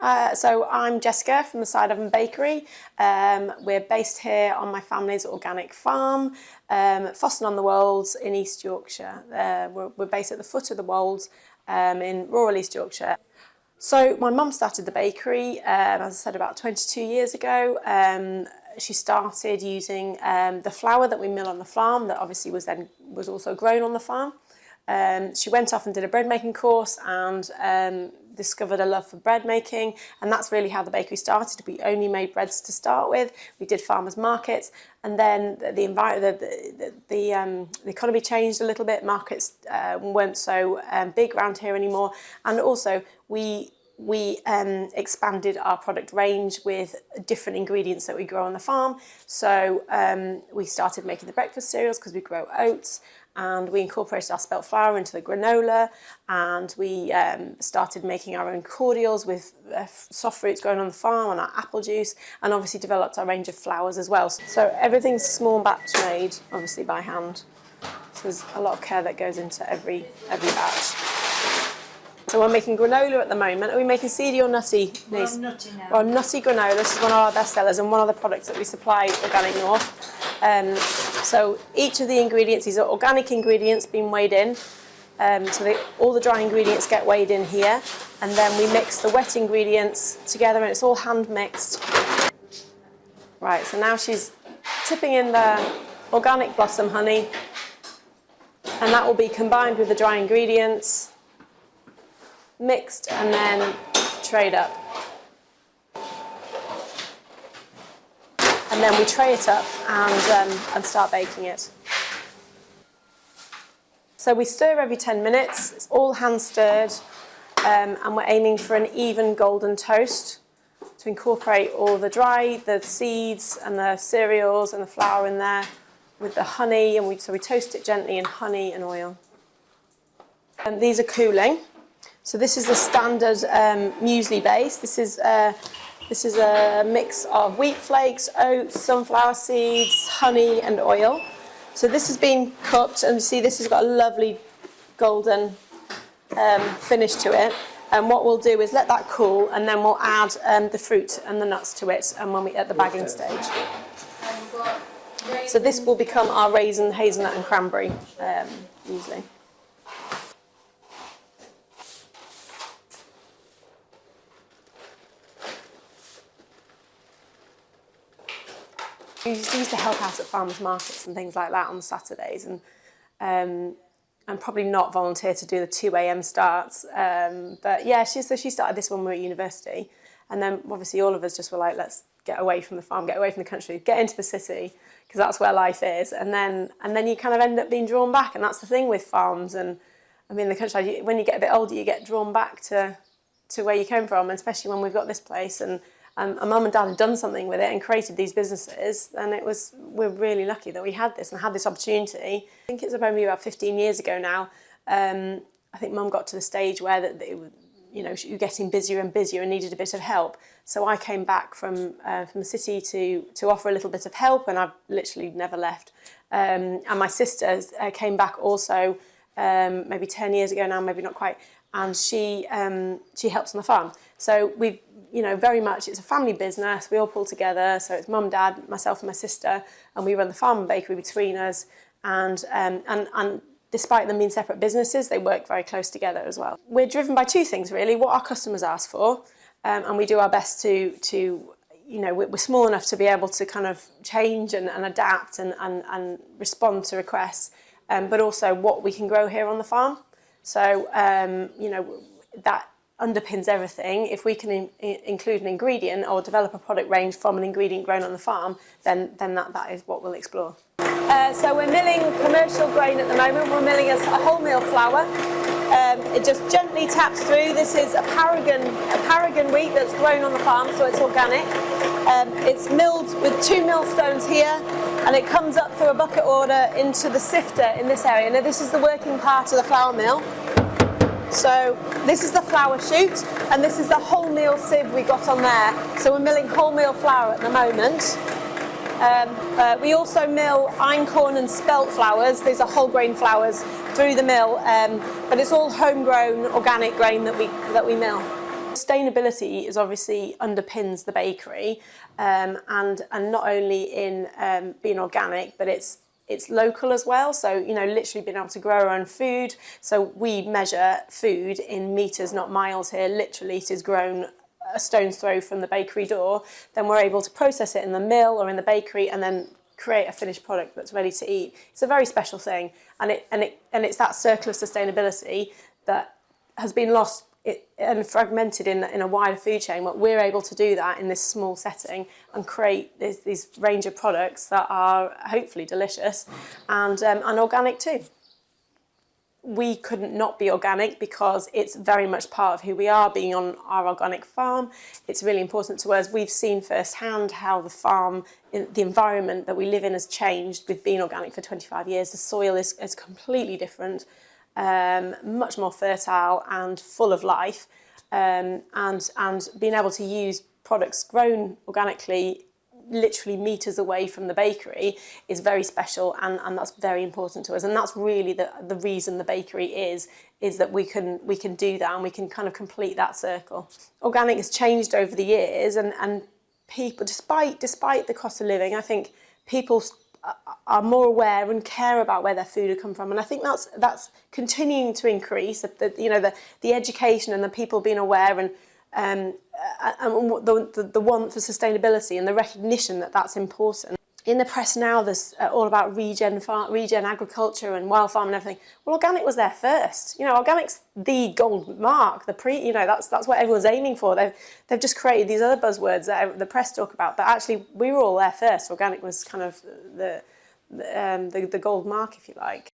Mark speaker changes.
Speaker 1: So I'm Jessica from the Side Oven Bakery. We're based here on my family's organic farm, Foston-on-the-Wolds in East Yorkshire. We're based at the foot of the Wolds in rural East Yorkshire. So my mum started the bakery, as I said, about 22 years ago. She started using the flour that we mill on the farm, that obviously was also grown on the farm. She went off and did a bread making course and discovered a love for bread making, and that's really how the bakery started. We only made breads to start with. We did farmers markets, and then the economy changed a little bit. Markets weren't so big around here anymore, and also we expanded our product range with different ingredients that we grow on the farm. So we started making the breakfast cereals because we grow oats, and we incorporated our spelt flour into the granola, and we started making our own cordials with soft fruits grown on the farm and our apple juice, and obviously developed our range of flours as well. So everything's small batch made, obviously by hand. So there's a lot of care that goes into every batch. So we're making granola at the moment. Are we making seedy or nutty?
Speaker 2: We're on nutty now.
Speaker 1: We're on nutty granola. This is one of our best sellers and one of the products that we supply Organic North. So each of the ingredients, these are organic ingredients being weighed in. All the dry ingredients get weighed in here, and then we mix the wet ingredients together, and it's all hand mixed. Right, so now she's tipping in the organic blossom honey, and that will be combined with the dry ingredients, mixed and then trayed up. And then we tray it up and start baking it. So we stir every 10 minutes, it's all hand stirred, and we're aiming for an even golden toast to incorporate all the seeds and the cereals and the flour in there with the honey, and so we toast it gently in honey and oil. And these are cooling. So this is the standard muesli base. This is a mix of wheat flakes, oats, sunflower seeds, honey and oil. So this has been cooked, and you see this has got a lovely golden finish to it. And what we'll do is let that cool, and then we'll add the fruit and the nuts to it, and when we at the bagging stage. So this will become our raisin, hazelnut and cranberry muesli. We used to help out at farmers markets and things like that on Saturdays, and probably not volunteer to do the 2 a.m. starts. But yeah, she started this when we were at university, and then obviously all of us just were like, let's get away from the farm, get away from the country, get into the city, because that's where life is. And then you kind of end up being drawn back, and that's the thing with farms. And I mean, the country, when you get a bit older, you get drawn back to where you came from, and especially when we've got this place. And mum and dad had done something with it and created these businesses, and we're really lucky that we had this and had this opportunity. I think it's probably about 15 years ago now. I think mum got to the stage where she was getting busier and busier and needed a bit of help. So I came back from the city to offer a little bit of help, and I've literally never left. And my sister came back also maybe 10 years ago now, maybe not quite, and she helps on the farm. So we've, very much, it's a family business. We all pull together. So it's mum, dad, myself and my sister, and we run the farm and bakery between us. And despite them being separate businesses, they work very close together as well. We're driven by two things really: what our customers ask for, and we do our best to we're small enough to be able to kind of change and adapt and respond to requests, but also what we can grow here on the farm. So that underpins everything. If we can include an ingredient or develop a product range from an ingredient grown on the farm, then that is what we'll explore. So we're milling commercial grain at the moment. We're milling a wholemeal flour. It just gently taps through. This is a paragon wheat that's grown on the farm, so it's organic. It's milled with 2 millstones here, and it comes up through a bucket order into the sifter in this area. Now this is the working part of the flour mill. So this is the flour chute, and this is the wholemeal sieve we got on there. So we're milling wholemeal flour at the moment. We also mill einkorn and spelt flours. These are whole grain flours through the mill, but it's all homegrown organic grain that we mill. sustainability is obviously underpins the bakery, and not only in being organic, but it's local as well. So, you know, literally being able to grow our own food. So we measure food in metres, not miles here. Literally, it is grown a stone's throw from the bakery door. Then we're able to process it in the mill or in the bakery, and then create a finished product that's ready to eat. It's a very special thing, and it's that circle of sustainability that has been lost and fragmented in a wider food chain. But we're able to do that in this small setting and create these range of products that are hopefully delicious and organic too. We couldn't not be organic because it's very much part of who we are, being on our organic farm. It's really important to us. We've seen firsthand how the farm, the environment that we live in has changed with being organic for 25 years. The soil is completely different, much more fertile and full of life, and being able to use products grown organically literally metres away from the bakery is very special, and that's very important to us, and that's really the reason the bakery is that we can do that, and we can kind of complete that circle. Organic has changed over the years, and people, despite the cost of living, I think people are more aware and care about where their food has come from, and I think that's continuing to increase. The education and the people being aware, and the want for sustainability and the recognition that that's important. In the press now, there's all about regen agriculture and wild farm and everything. Well, organic was there first. You know, organic's the gold mark. That's what everyone's aiming for. They've just created these other buzzwords that the press talk about, but actually we were all there first. Organic was kind of the gold mark, if you like.